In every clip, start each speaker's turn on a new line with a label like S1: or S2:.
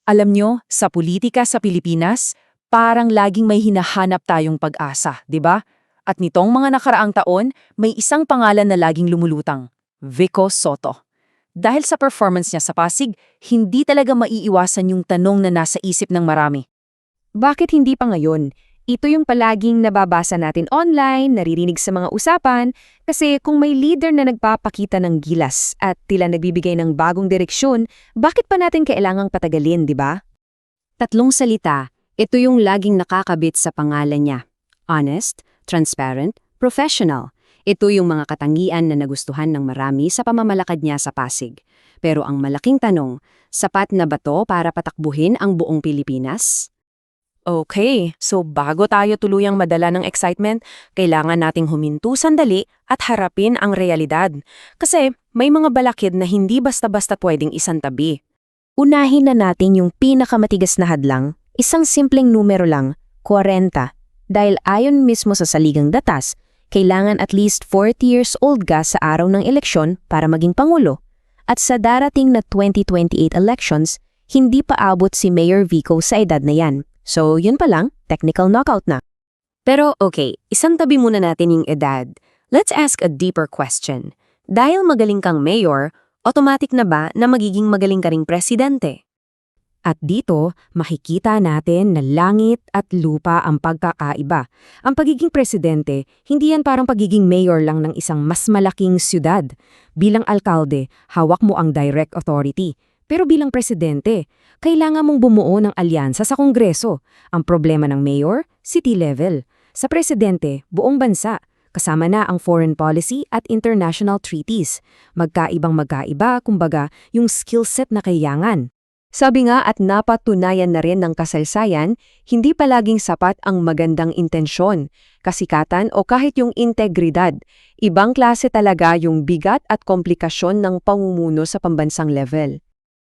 S1: Alam nyo, sa politika sa Pilipinas, parang laging may hinahanap tayong pag-asa, di ba? At nitong mga nakaraang taon, may isang pangalan na laging lumulutang, Vico Soto. Dahil sa performance niya sa Pasig, hindi talaga maiiwasan yung tanong na nasa isip ng marami.
S2: Bakit hindi pa ngayon? Ito yung palaging nababasa natin online, naririnig sa mga usapan, kasi kung may leader na nagpapakita ng gilas at tila nagbibigay ng bagong direksyon, bakit pa natin kailangang patagalin, di ba? Tatlong salita, ito yung laging nakakabit sa pangalan niya. Honest, transparent, professional. Ito yung mga katangian na nagustuhan ng marami sa pamamalakad niya sa Pasig. Pero ang malaking tanong, sapat na ba to para patakbuhin ang buong Pilipinas?
S1: Okay, so bago tayo tuluyang madala ng excitement, kailangan nating huminto sandali at harapin ang realidad. Kasi may mga balakid na hindi basta-basta pwedeng isantabi.
S2: Unahin na natin yung pinakamatigas na hadlang, isang simpleng numero lang, 40. Dahil ayon mismo sa saligang datas, kailangan at least 40 years old ka sa araw ng eleksyon para maging pangulo. At sa darating na 2028 elections, hindi pa abot si Mayor Vico sa edad na yan. So, yun pa lang, technical knockout na. Pero okay, isang tabi muna natin yung edad. Let's ask a deeper question. Dahil magaling kang mayor, automatic na ba na magiging magaling ka ring presidente? At dito, makikita natin na langit at lupa ang pagkakaiba. Ang pagiging presidente, hindi yan parang pagiging mayor lang ng isang mas malaking syudad. Bilang alkalde, hawak mo ang direct authority. Pero bilang presidente, kailangan mong bumuo ng alyansa sa Kongreso. Ang problema ng mayor, city level. Sa presidente, buong bansa. Kasama na ang foreign policy at international treaties. Magkaibang magkaiba, kumbaga, yung skill set na kailangan. Sabi nga at napatunayan na rin ng kasaysayan, hindi palaging sapat ang magandang intensyon, kasikatan o kahit yung integridad. Ibang klase talaga yung bigat at komplikasyon ng pamumuno sa pambansang level.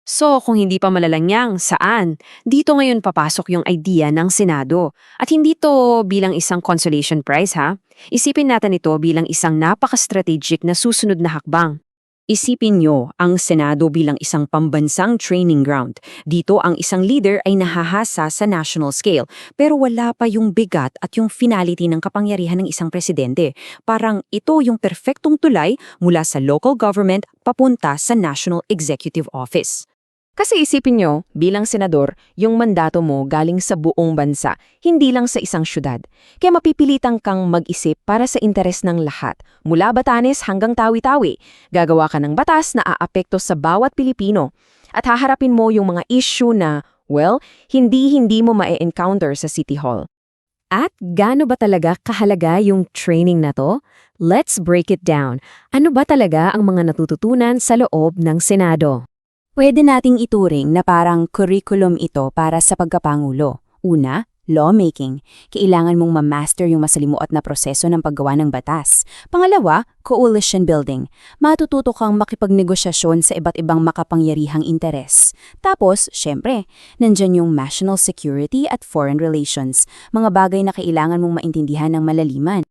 S1: So, kung hindi pa malalangyang, saan? Dito ngayon papasok yung idea ng Senado. At hindi to bilang isang consolation prize, ha? Isipin natin ito bilang isang napaka-strategic na susunod na hakbang. Isipin nyo ang Senado bilang isang pambansang training ground. Dito ang isang leader ay nahahasa sa national scale, pero wala pa yung bigat at yung finality ng kapangyarihan ng isang presidente. Parang ito yung perfectong tulay mula sa local government papunta sa National Executive Office.
S2: Kasi isipin nyo, bilang senador, yung mandato mo galing sa buong bansa, hindi lang sa isang syudad. Kaya mapipilitan kang mag-isip para sa interes ng lahat, mula Batanes hanggang Tawi-Tawi. Gagawa ka ng batas na aapekto sa bawat Pilipino. At haharapin mo yung mga issue na, well, hindi mo ma-encounter sa City Hall. At gaano ba talaga kahalaga yung training na to? Let's break it down. Ano ba talaga ang mga natututunan sa loob ng Senado? Pwede nating ituring na parang curriculum ito para sa pagkapangulo. Una, lawmaking. Kailangan mong ma-master yung masalimuot na proseso ng paggawa ng batas. Pangalawa, coalition building. Matututo kang makipagnegosasyon sa iba't ibang makapangyarihang interes. Tapos, syempre, nandyan yung national security at foreign relations. Mga bagay na kailangan mong maintindihan ng malaliman.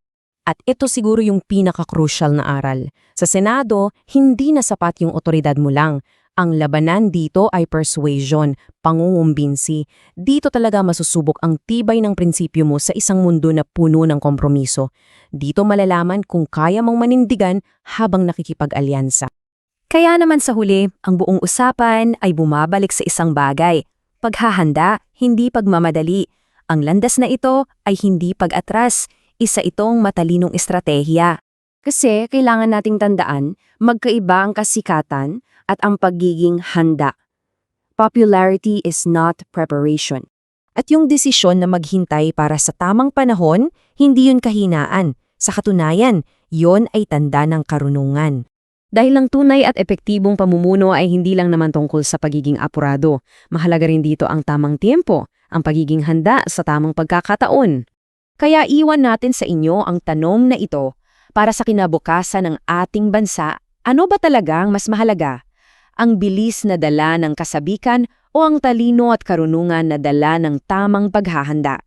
S2: At ito siguro yung pinaka-crucial na aral. Sa Senado, hindi na sapat yung otoridad mo lang. Ang labanan dito ay persuasion, pangungumbinsi. Dito talaga masusubok ang tibay ng prinsipyo mo sa isang mundo na puno ng kompromiso. Dito malalaman kung kaya mong manindigan habang nakikipag-alyansa. Kaya naman sa huli, ang buong usapan ay bumabalik sa isang bagay. Paghahanda, hindi pagmamadali. Ang landas na ito ay hindi pag-atras. Isa itong matalinong estratehiya. Kasi kailangan nating tandaan, magkaiba ang kasikatan at ang pagiging handa. Popularity is not preparation. At yung desisyon na maghintay para sa tamang panahon, hindi yun kahinaan. Sa katunayan, yon ay tanda ng karunungan. Dahil ang tunay at epektibong pamumuno ay hindi lang naman tungkol sa pagiging apurado. Mahalaga rin dito ang tamang tiempo, ang pagiging handa sa tamang pagkakataon. Kaya iwan natin sa inyo ang tanong na ito para sa kinabukasan ng ating bansa. Ano ba talagang mas mahalaga? Ang bilis na dala ng kasabikan o ang talino at karunungan na dala ng tamang paghahanda?